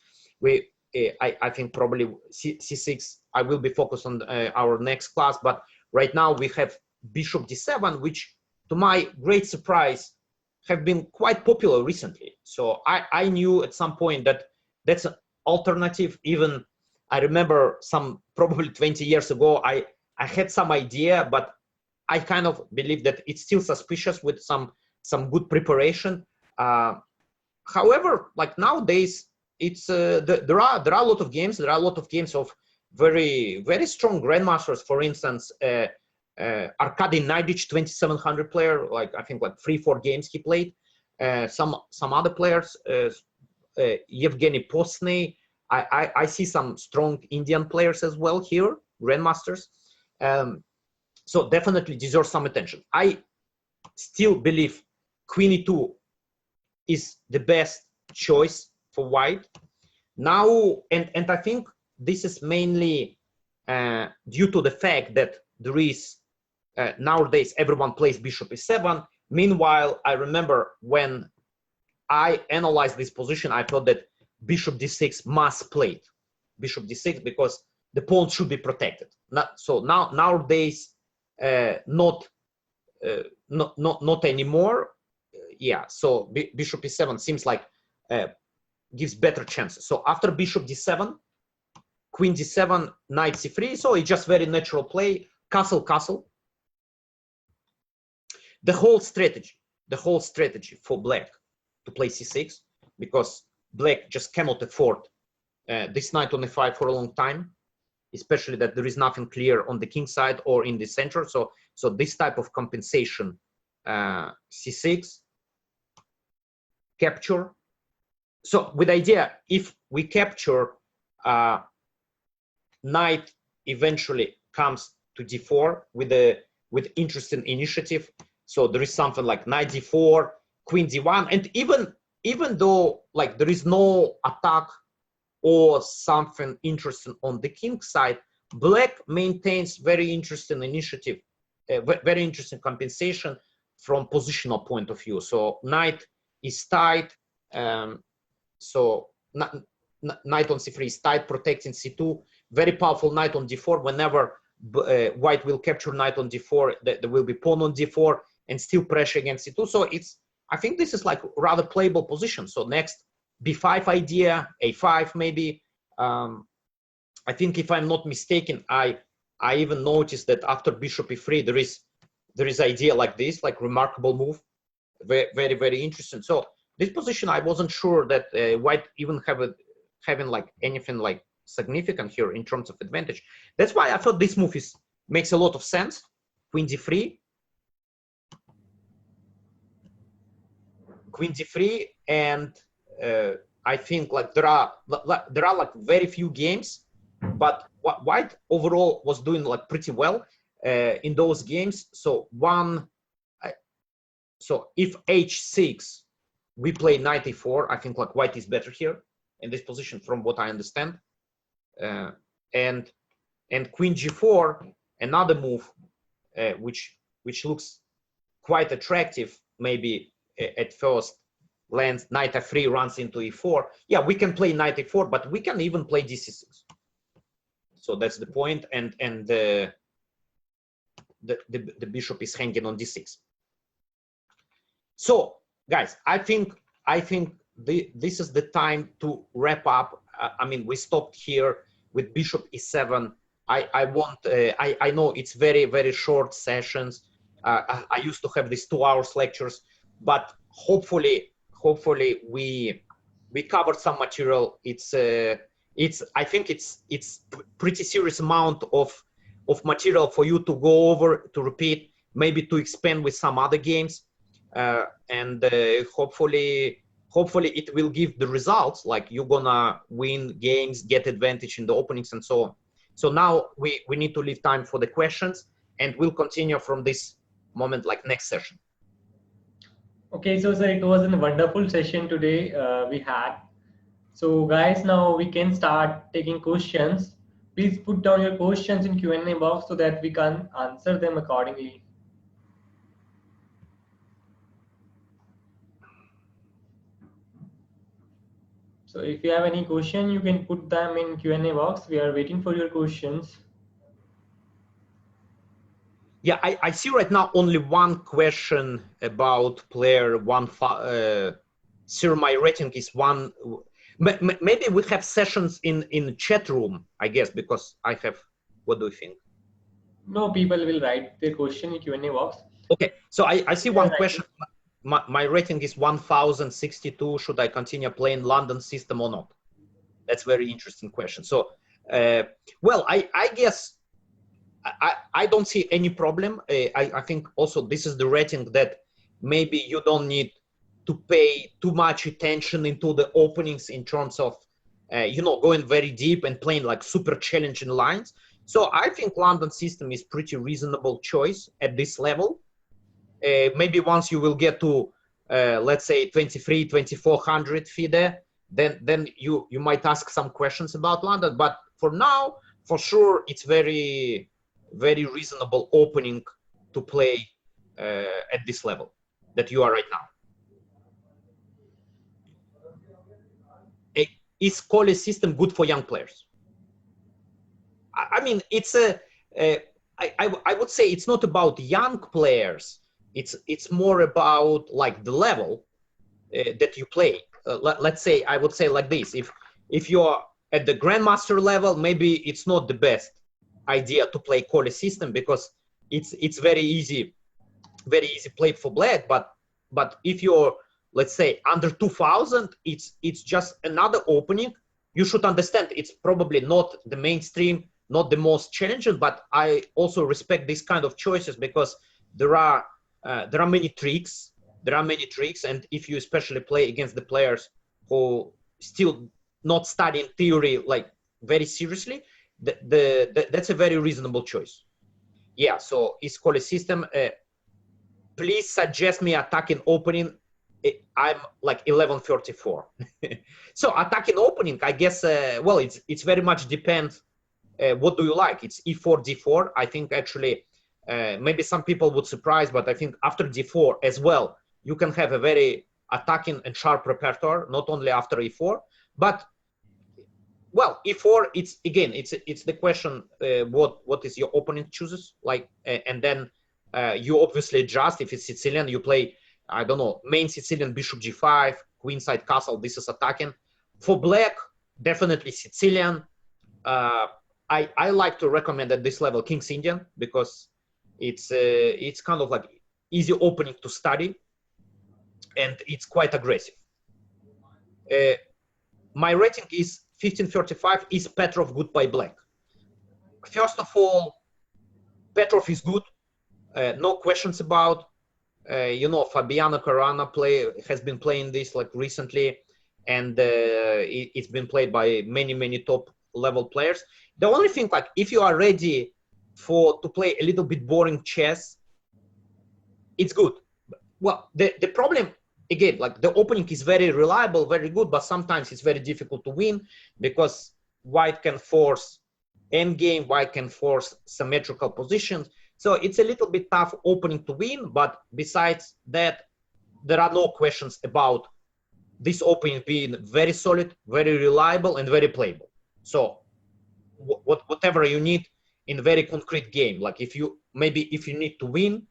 I think probably c6 I will be focused on our next class, but right now we have bishop d7, which to my great surprise have been quite popular recently. So I knew at some point that that's an alternative. Even I remember some probably 20 years ago I had some idea, but I kind of believe that it's still suspicious with some good preparation. However, like nowadays, it's there are a lot of games. There are a lot of games of very strong grandmasters. For instance, Arkady Naidich, 2700 player. Like I think like 3-4 games he played. Some other players, Yevgeny Postny. I see some strong Indian players as well here, grandmasters. So definitely deserves some attention. I still believe Queen e2 is the best choice for white now, and I think this is mainly due to the fact that there is nowadays everyone plays bishop e7. Meanwhile, I remember when I analyzed this position, I thought that bishop d6 must play bishop d6 because the pawn should be protected. So nowadays, not anymore. Yeah, so bishop e7 seems like gives better chances. So after bishop d7, queen d7, knight c3. So it's just very natural play. Castle. The whole strategy for black to play c6, because black just cannot afford this knight on e5 for a long time, especially that there is nothing clear on the king side or in the center. So this type of compensation, c6, capture. So with the idea, if we capture, knight eventually comes to d4 with interesting initiative. So there is something like knight d4, queen d1, and even though like there is no attack or something interesting on the king side, black maintains very interesting initiative, very interesting compensation from positional point of view. So knight is tied, so knight on c3 is tied, protecting c2. Very powerful knight on d4. Whenever white will capture knight on d4, there will be pawn on d4 and still pressure against c2. So I think this is like rather playable position. So next b5 idea, a5 maybe. I think if I'm not mistaken, I even noticed that after bishop e3 there is idea like this, like remarkable move, very very interesting. So this position I wasn't sure that white even having like anything like significant here in terms of advantage. That's why I thought this move makes a lot of sense. Queen d3, queen d3, and I think like there are like very few games, but white overall was doing like pretty well in those games. So so if h6 we play knight e4, I think like white is better here in this position from what I understand. And queen g4, another move which looks quite attractive, maybe at first glance. Knight f3 runs into e4. Yeah, we can play knight e4, but we can even play dc6. So that's the point, and the bishop is hanging on d6. So guys, I think this is the time to wrap up. I mean, we stopped here with bishop e7. I know it's very very short sessions. I used to have these 2 hours lectures, but hopefully we covered some material. I think it's pretty serious amount of material for you to go over, to repeat, maybe to expand with some other games, and hopefully it will give the results, like you're gonna win games, get advantage in the openings and so on. So now we need to leave time for the questions, and we'll continue from this moment, like next session. Okay, so it was a wonderful session today we had. So guys, now we can start taking questions. Please put down your questions in Q&A box so that we can answer them accordingly. So if you have any question, you can put them in Q&A box. We are waiting for your questions. Yeah, I see right now only one question about player one. Sir, my rating is 1. Maybe we have sessions in chat room, I guess, because I have. What do you think? No, people will write their question in Q&A box. Okay, so I see one question. My rating is 1062. Should I continue playing London system or not? That's very interesting question. So, well, I guess I don't see any problem. I think also this is the rating that maybe you don't need to pay too much attention into the openings in terms of, going very deep and playing like super challenging lines. So I think London system is pretty reasonable choice at this level. Maybe once you will get to, let's say 2400 FIDE, then you might ask some questions about London. But for now, for sure, it's very, very reasonable opening to play at this level that you are right now. Is Cole's system good for young players? I mean, it's I would say it's not about young players. It's more about like the level that you play. Let's say, I would say like this: if you're at the grandmaster level, maybe it's not the best idea to play Cole system, because it's very easy play for black. But if you're, let's say, under 2000, it's just another opening you should understand it's probably not the mainstream, not the most challenging, but I also respect this kind of choices because there are many tricks. There are many tricks, and if you especially play against the players who still not studying theory like very seriously, that's a very reasonable choice. Yeah, so it's called a system. Please suggest me attacking opening. I'm like 1134. So attacking opening, I guess, well, it's very much depends. What do you like? It's e4, d4. I think actually, maybe some people would surprise, but I think after d4 as well, you can have a very attacking and sharp repertoire, not only after e4, but well, e4, it's again, it's the question, what is your opponent chooses, like, and then you obviously adjust. If it's Sicilian, you play, I don't know, main Sicilian bishop g5, queenside castle, this is attacking. For black, definitely Sicilian. I like to recommend at this level King's Indian because it's kind of like easy opening to study, and it's quite aggressive. My rating is 1535. Is Petrov good by black? First of all, Petrov is good, no questions about. You know, Fabiano Caruana has been playing this like recently, and it's been played by many top level players. The only thing, like, if you are ready to play a little bit boring chess, it's good. Well, the problem, again, like the opening is very reliable, very good, but sometimes it's very difficult to win because white can force endgame, white can force symmetrical positions. So it's a little bit tough opening to win, but besides that, there are no questions about this opening being very solid, very reliable, and very playable. So whatever you need in a very concrete game, like if you need to win,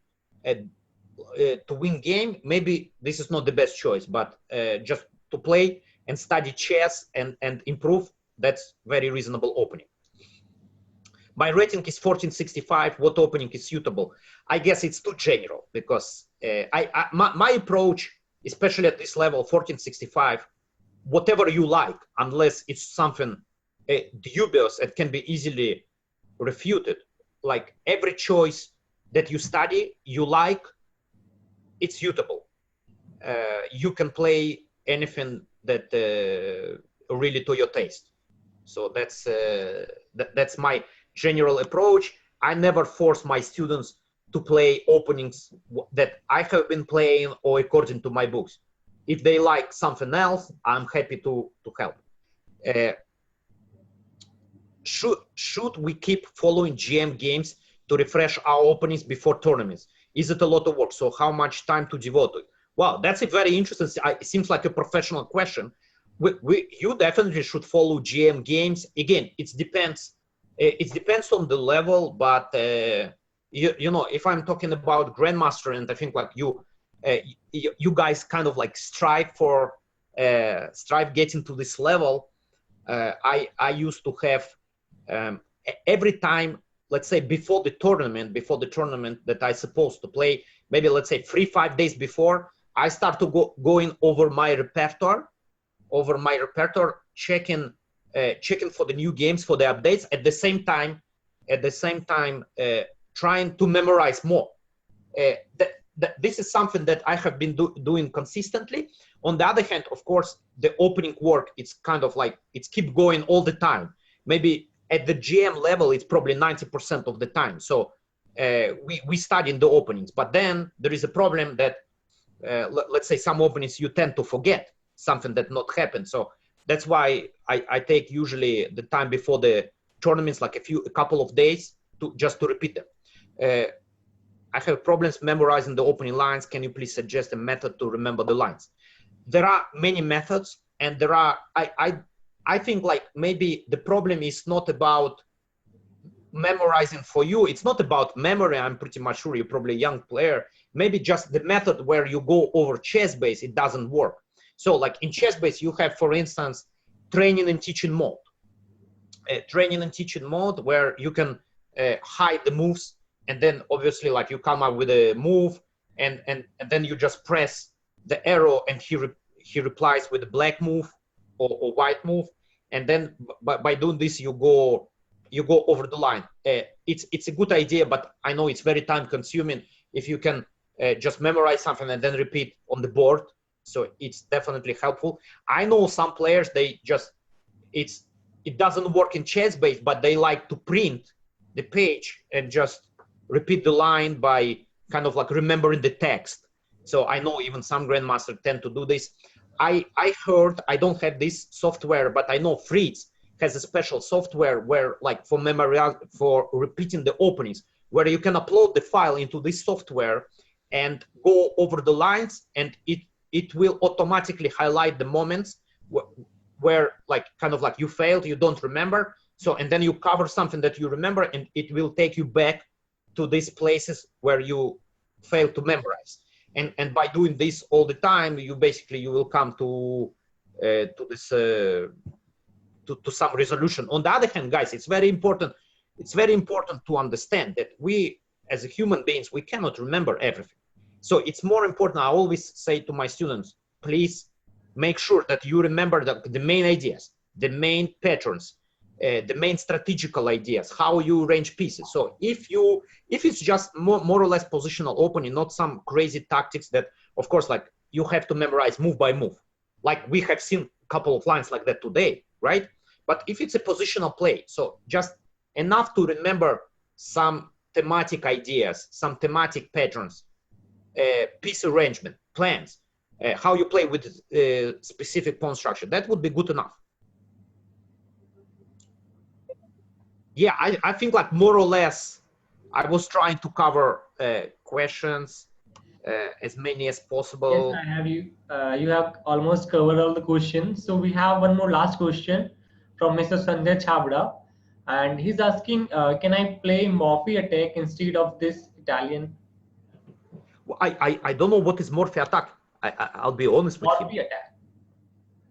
game, maybe this is not the best choice, but just to play and study chess and improve, that's very reasonable opening. My rating is 1465. What opening is suitable? I guess it's too general because my approach, especially at this level, 1465, whatever you like, unless it's something dubious and can be easily refuted. Like every choice that you study, you like, it's suitable. You can play anything that really to your taste. So that's my general approach. I never force my students to play openings that I have been playing or according to my books. If they like something else, I'm happy to help. Should we keep following GM games to refresh our openings before tournaments? Is it a lot of work? So how much time to devote to it? Well, that's a very interesting, it seems like a professional question. You definitely should follow GM games. Again, it depends on the level, but you know, if I'm talking about Grandmaster, and I think like you guys kind of like strive getting to this level, I used to have every time, let's say before the tournament that I supposed to play, maybe let's say 3-5 days before, I start to going over my repertoire, checking for the new games, for the updates. At the same time, trying to memorize more. This is something that I have been doing consistently. On the other hand, of course, the opening work, it's kind of like it's keep going all the time. Maybe at the GM level, it's probably 90% of the time. So we study in the openings, but then there is a problem that let's say some openings you tend to forget something that not happened. So that's why I take usually the time before the tournaments, like a couple of days just to repeat them. I have problems memorizing the opening lines. Can you please suggest a method to remember the lines? There are many methods, and there are, I think like maybe the problem is not about memorizing for you. It's not about memory. I'm pretty much sure you're probably a young player. Maybe just the method where you go over chess base, it doesn't work. So like in chess base, you have, for instance, training and teaching mode. Training and teaching mode where you can hide the moves, and then obviously like you come up with a move, and then you just press the arrow and he replies with a black move or white move. and then by doing this you go over the line. It's a good idea, but I know it's very time consuming if you can just memorize something and then repeat on the board. So it's definitely helpful. I know some players, they just, it doesn't work in chess base, but they like to print the page and just repeat the line by kind of like remembering the text. So I know even some grandmasters tend to do this. I heard, I don't have this software, but I know Fritz has a special software where, like, for memory, for repeating the openings, where you can upload the file into this software and go over the lines, and it will automatically highlight the moments where like kind of like you failed, you don't remember. So, and then you cover something that you remember, and it will take you back to these places where you failed to memorize. And by doing this all the time, you basically, you will come to this to some resolution. On the other hand, guys, it's very important. It's very important to understand that we, as human beings, we cannot remember everything. So it's more important. I always say to my students, please make sure that you remember the main ideas, the main patterns, the main strategical ideas, how you arrange pieces. So if it's just more or less positional opening, not some crazy tactics that, of course, like you have to memorize move by move, like we have seen a couple of lines like that today, right? But if it's a positional play, so just enough to remember some thematic ideas, some thematic patterns, piece arrangement, plans, how you play with specific pawn structure, that would be good enough. Yeah, I think like more or less, I was trying to cover questions as many as possible. Yes, I have you. You have almost covered all the questions. So we have one more last question from Mr. Sanjay Chabra, and he's asking, can I play Morphy attack instead of this Italian? I don't know what is Morphy attack. I'll be honest with Morphy him. attack.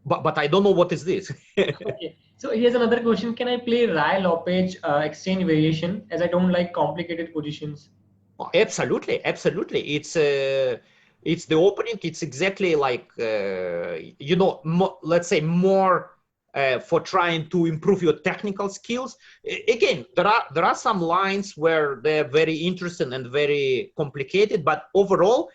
But I don't know what is this. Okay. So here's another question. Can I play Rai Lopez exchange variation, as I don't like complicated positions? Oh, absolutely, absolutely. It's the opening. It's exactly like you know, let's say more for trying to improve your technical skills. Again, there are some lines where they're very interesting and very complicated, but overall,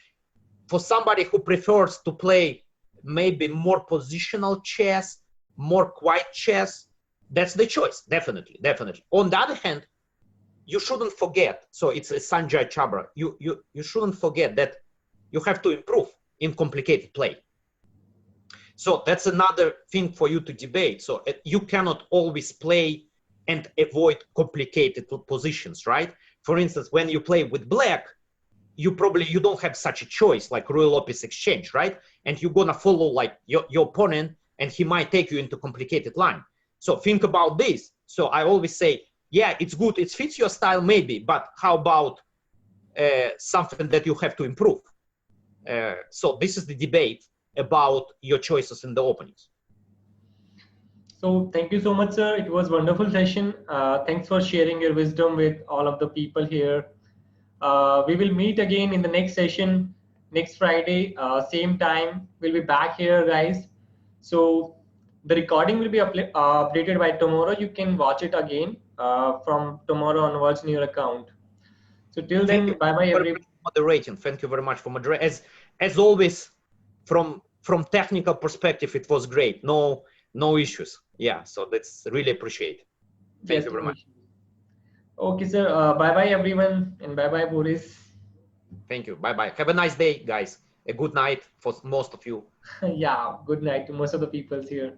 for somebody who prefers to play maybe more positional chess, more quiet chess, that's the choice. Definitely, definitely. On the other hand, you shouldn't forget, so it's a Sanjay Chabra, you shouldn't forget that you have to improve in complicated play. So that's another thing for you to debate. So you cannot always play and avoid complicated positions, right? For instance, when you play with black, you don't have such a choice like Ruy Lopez exchange, right? And you're gonna follow like your opponent, and he might take you into complicated line. So think about this. So I always say, yeah, it's good, it fits your style maybe, but how about something that you have to improve? So this is the debate about your choices in the openings. So thank you so much, sir. It was a wonderful session. Thanks for sharing your wisdom with all of the people here. We will meet again in the next session next Friday, same time. We'll be back here, guys. So the recording will be updated by tomorrow. You can watch it again from tomorrow onwards in your account. So till then, bye bye everyone. Moderating. Thank you very much for moderating. As always, from technical perspective, it was great. No issues. Yeah, so that's really appreciate. Thank you very much. Okay, sir. Bye bye everyone, and bye bye Boris. Thank you. Bye bye. Have a nice day, guys. A good night for most of you. Yeah, good night to most of the people here.